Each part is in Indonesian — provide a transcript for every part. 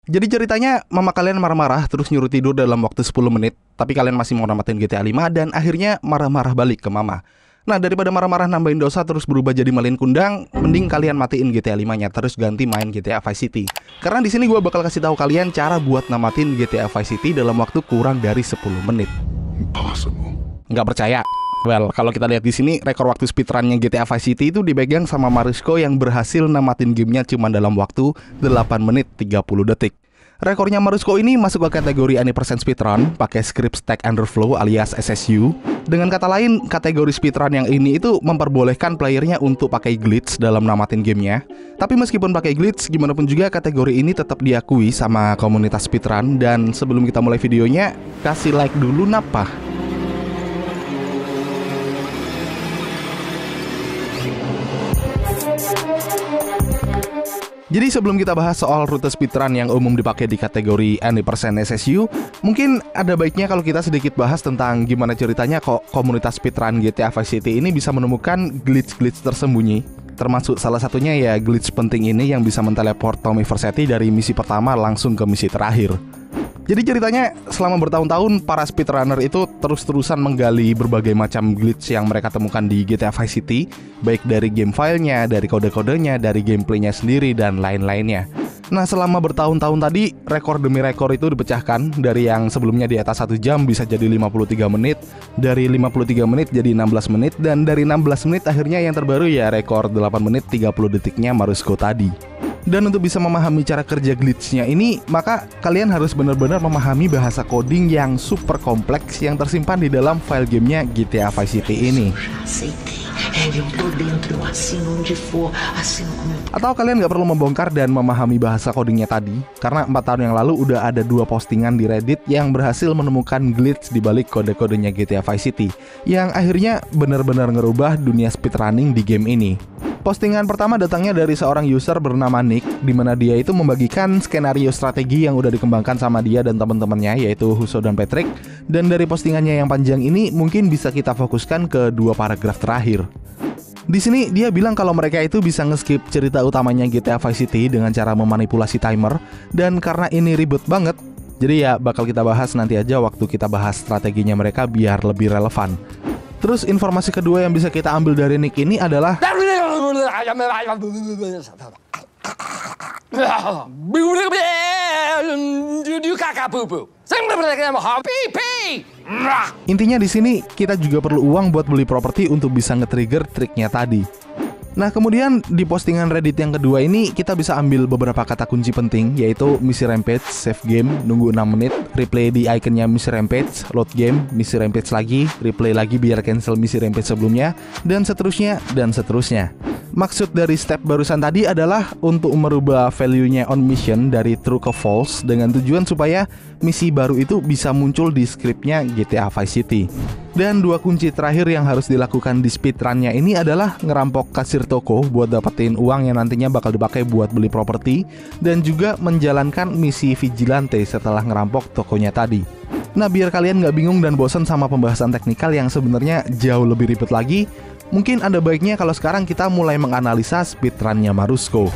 Jadi ceritanya mama kalian marah-marah terus nyuruh tidur dalam waktu 10 menit, tapi kalian masih mau namatin GTA 5 dan akhirnya marah-marah balik ke mama. Nah, daripada marah-marah nambahin dosa terus berubah jadi malin kundang, mending kalian matiin GTA 5-nya terus ganti main GTA Vice City. Karena di sini gue bakal kasih tahu kalian cara buat namatin GTA Vice City dalam waktu kurang dari 10 menit. Impossible. Nggak percaya? Well, kalau kita lihat di sini, rekor waktu speedrunnya GTA Vice City itu dipegang sama Marisko yang berhasil namatin gamenya cuma dalam waktu 8 menit 30 detik. Rekornya Marisko ini masuk ke kategori any percent speedrun pakai script stack underflow alias SSU. Dengan kata lain, kategori speedrun yang ini itu memperbolehkan playernya untuk pakai glitch dalam namatin gamenya. Tapi meskipun pakai glitch, gimana pun juga kategori ini tetap diakui sama komunitas speedrun. Dan sebelum kita mulai videonya, kasih like dulu napa. Jadi sebelum kita bahas soal rute speedrun yang umum dipakai di kategori any percent SSU, mungkin ada baiknya kalau kita sedikit bahas tentang gimana ceritanya kok komunitas speedrun GTA Vice City ini bisa menemukan glitch-glitch tersembunyi. Termasuk salah satunya ya glitch penting ini yang bisa menteleport Tommy Vercetti dari misi pertama langsung ke misi terakhir. Jadi ceritanya selama bertahun-tahun para speedrunner itu terus-terusan menggali berbagai macam glitch yang mereka temukan di GTA Vice City, baik dari game filenya, dari kode-kodenya, dari gameplaynya sendiri, dan lain-lainnya. Nah, selama bertahun-tahun tadi, rekor demi rekor itu dipecahkan. Dari yang sebelumnya di atas 1 jam bisa jadi 53 menit, dari 53 menit jadi 16 menit, dan dari 16 menit akhirnya yang terbaru ya rekor 8 menit 30 detiknya Marisko tadi. Dan untuk bisa memahami cara kerja glitch-nya ini, maka kalian harus benar-benar memahami bahasa coding yang super kompleks yang tersimpan di dalam file gamenya GTA Vice City ini. Atau kalian nggak perlu membongkar dan memahami bahasa codingnya tadi, karena 4 tahun yang lalu udah ada 2 postingan di Reddit yang berhasil menemukan glitch di balik kode-kodenya GTA Vice City, yang akhirnya benar-benar ngerubah dunia speedrunning di game ini. Postingan pertama datangnya dari seorang user bernama Nick, di mana dia itu membagikan skenario strategi yang udah dikembangkan sama dia dan teman-temannya, yaitu Huso dan Patrick. Dan dari postingannya yang panjang ini mungkin bisa kita fokuskan ke 2 paragraf terakhir. Di sini dia bilang kalau mereka itu bisa nge-skip cerita utamanya GTA Vice City dengan cara memanipulasi timer, dan karena ini ribet banget, jadi ya bakal kita bahas nanti aja waktu kita bahas strateginya mereka biar lebih relevan. Terus informasi kedua yang bisa kita ambil dari Nick ini adalah intinya di sini kita juga perlu uang buat beli properti untuk bisa nge-trigger triknya tadi. Nah, kemudian di postingan Reddit yang kedua ini kita bisa ambil beberapa kata kunci penting, yaitu misi rampage, save game, nunggu 6 menit, replay di ikonnya misi rampage, load game, misi rampage lagi, replay lagi biar cancel misi rampage sebelumnya, dan seterusnya, dan seterusnya. Maksud dari step barusan tadi adalah untuk merubah value-nya on mission dari true ke false dengan tujuan supaya misi baru itu bisa muncul di scriptnya GTA Vice City. Dan 2 kunci terakhir yang harus dilakukan di speedrun-nya ini adalah ngerampok kasir toko buat dapetin uang yang nantinya bakal dipakai buat beli properti, dan juga menjalankan misi vigilante setelah ngerampok tokonya tadi. Nah, biar kalian nggak bingung dan bosan sama pembahasan teknikal yang sebenarnya jauh lebih ribet lagi, mungkin ada baiknya kalau sekarang kita mulai menganalisa speedrun-nya Marisko.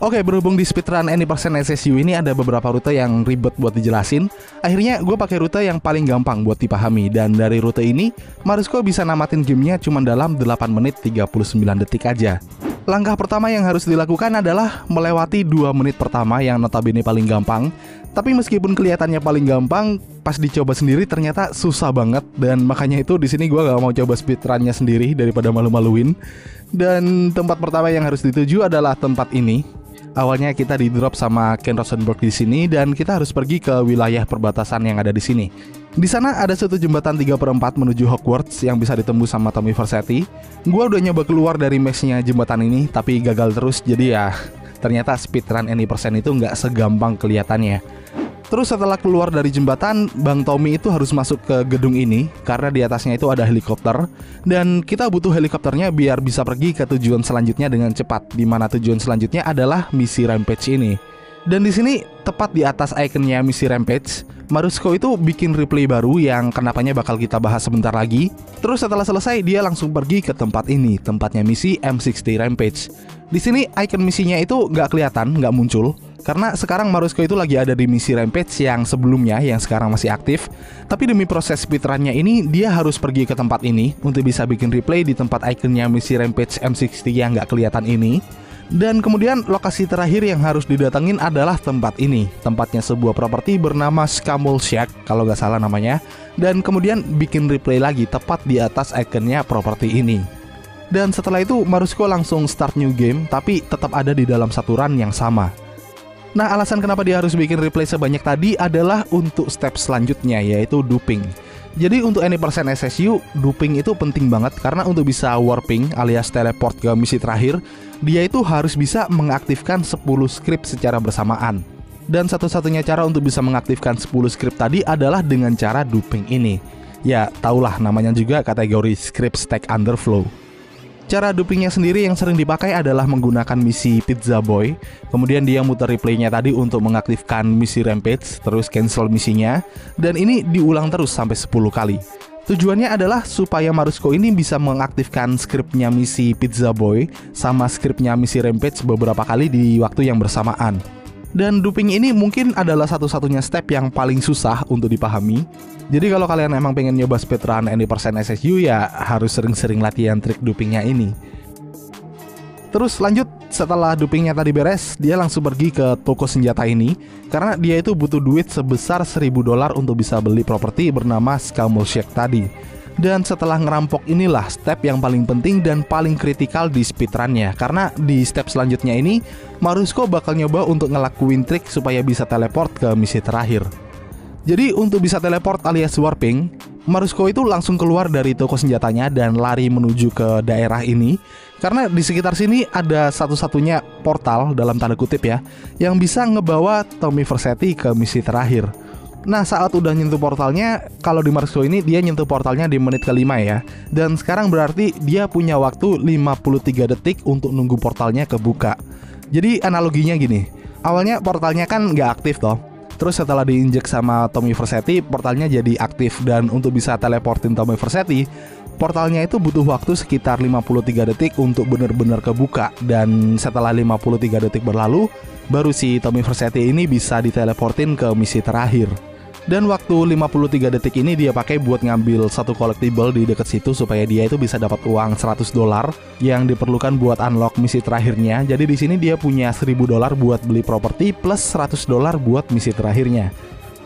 Oke, berhubung di speedrun any percent SSU ini ada beberapa rute yang ribet buat dijelasin, akhirnya gue pakai rute yang paling gampang buat dipahami. Dan dari rute ini, Marisko bisa namatin gamenya cuma dalam 8 menit 39 detik aja. Langkah pertama yang harus dilakukan adalah melewati 2 menit pertama yang notabene paling gampang. Tapi meskipun kelihatannya paling gampang, pas dicoba sendiri ternyata susah banget. Dan makanya itu di sini gue gak mau coba speedrunnya sendiri daripada malu-maluin. Dan tempat pertama yang harus dituju adalah tempat ini. Awalnya kita di drop sama Ken Rosenberg di sini dan kita harus pergi ke wilayah perbatasan yang ada di sini. Di sana ada satu jembatan 3/4 menuju Hogwarts yang bisa ditembus sama Tommy Vercetti. Gua udah nyoba keluar dari mesh-nya jembatan ini tapi gagal terus, jadi ya ternyata speedrun any percent itu nggak segampang kelihatannya. Terus setelah keluar dari jembatan, Bang Tommy itu harus masuk ke gedung ini karena di atasnya itu ada helikopter dan kita butuh helikopternya biar bisa pergi ke tujuan selanjutnya dengan cepat, di mana tujuan selanjutnya adalah misi rampage ini. Dan di sini tepat di atas ikonnya misi Rampage, Marusco itu bikin replay baru yang kenapanya bakal kita bahas sebentar lagi. Terus setelah selesai dia langsung pergi ke tempat ini, tempatnya misi M60 Rampage. Di sini icon misinya itu nggak kelihatan, nggak muncul, karena sekarang Marusco itu lagi ada di misi Rampage yang sebelumnya, yang sekarang masih aktif. Tapi demi proses speedrunnya ini, dia harus pergi ke tempat ini untuk bisa bikin replay di tempat ikonnya misi Rampage M60 yang nggak kelihatan ini. Dan kemudian lokasi terakhir yang harus didatengin adalah tempat ini. Tempatnya sebuah properti bernama Skamul Shack, kalau nggak salah namanya. Dan kemudian bikin replay lagi tepat di atas ikonnya properti ini. Dan setelah itu Marusco langsung start new game, tapi tetap ada di dalam satu run yang sama. Nah, alasan kenapa dia harus bikin replay sebanyak tadi adalah untuk step selanjutnya, yaitu duping. Jadi untuk any percent SSU, duping itu penting banget karena untuk bisa warping alias teleport ke misi terakhir, dia itu harus bisa mengaktifkan 10 script secara bersamaan. Dan satu-satunya cara untuk bisa mengaktifkan 10 script tadi adalah dengan cara duping ini. Ya, tahulah namanya juga kategori script stack underflow. Cara dupingnya sendiri yang sering dipakai adalah menggunakan misi Pizza Boy. Kemudian dia muter replaynya tadi untuk mengaktifkan misi Rampage, terus cancel misinya. Dan ini diulang terus sampai 10 kali. Tujuannya adalah supaya Marusco ini bisa mengaktifkan skripnya misi Pizza Boy sama skripnya misi Rampage beberapa kali di waktu yang bersamaan. Dan duping ini mungkin adalah satu-satunya step yang paling susah untuk dipahami. Jadi kalau kalian emang pengen nyoba speedrun any% SSU ya harus sering-sering latihan trik dupingnya ini. Terus lanjut, setelah dupingnya tadi beres, dia langsung pergi ke toko senjata ini karena dia itu butuh duit sebesar $1.000 untuk bisa beli properti bernama Skamul Shack tadi. Dan setelah ngerampok inilah step yang paling penting dan paling kritikal di speedrunnya. Karena di step selanjutnya ini Marusco bakal nyoba untuk ngelakuin trik supaya bisa teleport ke misi terakhir. Jadi untuk bisa teleport alias warping, Marusco itu langsung keluar dari toko senjatanya dan lari menuju ke daerah ini. Karena di sekitar sini ada satu-satunya portal dalam tanda kutip ya, yang bisa ngebawa Tommy Vercetti ke misi terakhir. Nah, saat udah nyentuh portalnya, kalau di Marusco ini dia nyentuh portalnya di menit ke-5 ya. Dan sekarang berarti dia punya waktu 53 detik untuk nunggu portalnya kebuka. Jadi analoginya gini, awalnya portalnya kan nggak aktif toh. Terus setelah diinjek sama Tommy Vercetti, portalnya jadi aktif. Dan untuk bisa teleportin Tommy Vercetti, portalnya itu butuh waktu sekitar 53 detik untuk benar-benar kebuka. Dan setelah 53 detik berlalu, baru si Tommy Vercetti ini bisa diteleportin ke misi terakhir. Dan waktu 53 detik ini dia pakai buat ngambil satu collectible di dekat situ supaya dia itu bisa dapat uang $100 yang diperlukan buat unlock misi terakhirnya. Jadi di sini dia punya $1.000 buat beli properti plus $100 buat misi terakhirnya.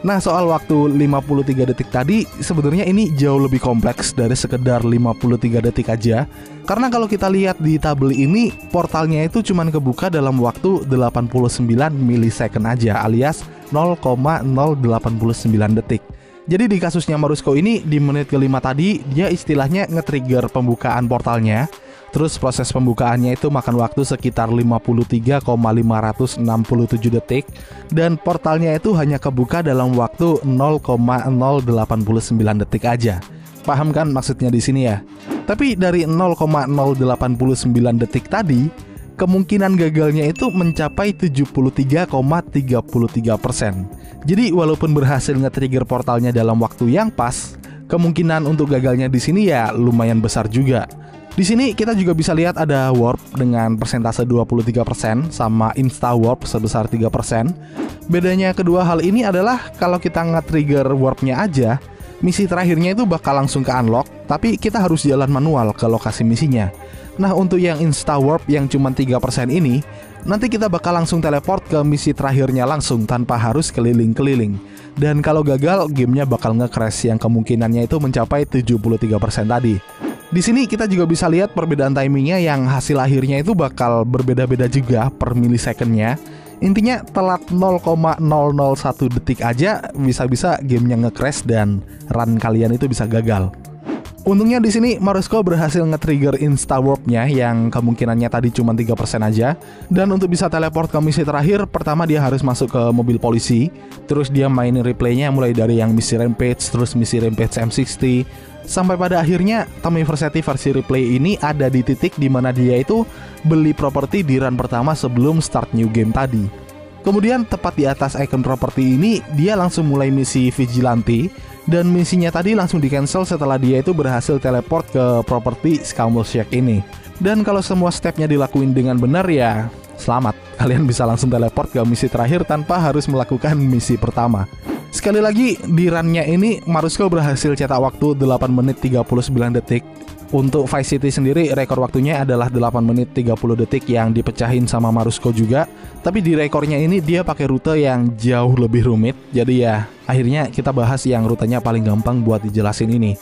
Nah, soal waktu 53 detik tadi sebenarnya ini jauh lebih kompleks dari sekedar 53 detik aja. Karena kalau kita lihat di tabel ini, portalnya itu cuman kebuka dalam waktu 89 milisecond aja, alias 0,089 detik. Jadi di kasusnya Marusco ini di menit ke-5 tadi dia istilahnya nge-trigger pembukaan portalnya. Terus proses pembukaannya itu makan waktu sekitar 53,567 detik. Dan portalnya itu hanya kebuka dalam waktu 0,089 detik aja. Paham kan maksudnya di sini ya? Tapi dari 0,089 detik tadi, kemungkinan gagalnya itu mencapai 73,33%. Jadi walaupun berhasil nge-trigger portalnya dalam waktu yang pas, kemungkinan untuk gagalnya di sini ya lumayan besar juga. Di sini kita juga bisa lihat ada warp dengan persentase 23% sama insta warp sebesar 3%. Bedanya kedua hal ini adalah kalau kita nge-trigger warpnya aja, misi terakhirnya itu bakal langsung ke unlock, tapi kita harus jalan manual ke lokasi misinya. Nah, untuk yang insta warp yang cuma 3% ini, nanti kita bakal langsung teleport ke misi terakhirnya langsung tanpa harus keliling-keliling. Dan kalau gagal, gamenya bakal nge-crash yang kemungkinannya itu mencapai 73% tadi. Di sini kita juga bisa lihat perbedaan timingnya yang hasil akhirnya itu bakal berbeda-beda juga per milisecondnya. Intinya telat 0,001 detik aja bisa-bisa gamenya nge-crash dan run kalian itu bisa gagal. Untungnya di sini Marusco berhasil nge-trigger insta warp-nya yang kemungkinannya tadi cuma 3% aja. Dan untuk bisa teleport ke misi terakhir, pertama dia harus masuk ke mobil polisi. Terus dia mainin replaynya mulai dari yang misi Rampage, terus misi Rampage M60. Sampai pada akhirnya Tommy Vercetti versi replay ini ada di titik dimana dia itu beli properti di run pertama sebelum start new game tadi. Kemudian tepat di atas icon properti ini, dia langsung mulai misi Vigilante. Dan misinya tadi langsung di cancel setelah dia itu berhasil teleport ke properti Scamble Shack ini. Dan kalau semua stepnya dilakuin dengan benar ya selamat, kalian bisa langsung teleport ke misi terakhir tanpa harus melakukan misi pertama. Sekali lagi, di run-nya ini Marusko berhasil cetak waktu 8 menit 39 detik. Untuk Vice City sendiri, rekor waktunya adalah 8 menit 30 detik yang dipecahin sama Marusko juga. Tapi di rekornya ini dia pakai rute yang jauh lebih rumit. Jadi ya, akhirnya kita bahas yang rutenya paling gampang buat dijelasin ini.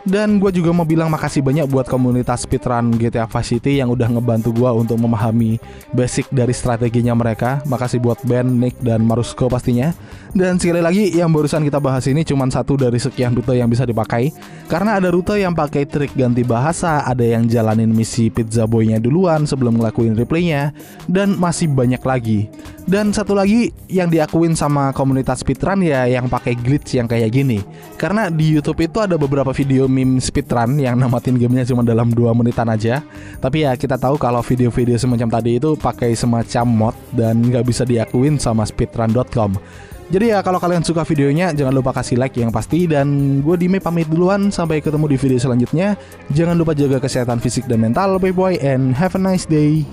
Dan gue juga mau bilang makasih banyak buat komunitas speedrun GTA Vice City yang udah ngebantu gue untuk memahami basic dari strateginya mereka. Makasih buat Ben, Nick, dan Marusko pastinya. Dan sekali lagi, yang barusan kita bahas ini cuma satu dari sekian rute yang bisa dipakai. Karena ada rute yang pakai trik ganti bahasa, ada yang jalanin misi Pizza Boy-nya duluan sebelum ngelakuin replaynya, dan masih banyak lagi. Dan satu lagi yang diakuin sama komunitas speedrun ya yang pakai glitch yang kayak gini. Karena di YouTube itu ada beberapa video meme speedrun yang namatin gamenya cuma dalam 2 menitan aja. Tapi ya kita tahu kalau video-video semacam tadi itu pakai semacam mod dan nggak bisa diakuin sama speedrun.com. Jadi ya kalau kalian suka videonya jangan lupa kasih like yang pasti. Dan gue Dime pamit duluan, sampai ketemu di video selanjutnya. Jangan lupa jaga kesehatan fisik dan mental, bye bye and have a nice day.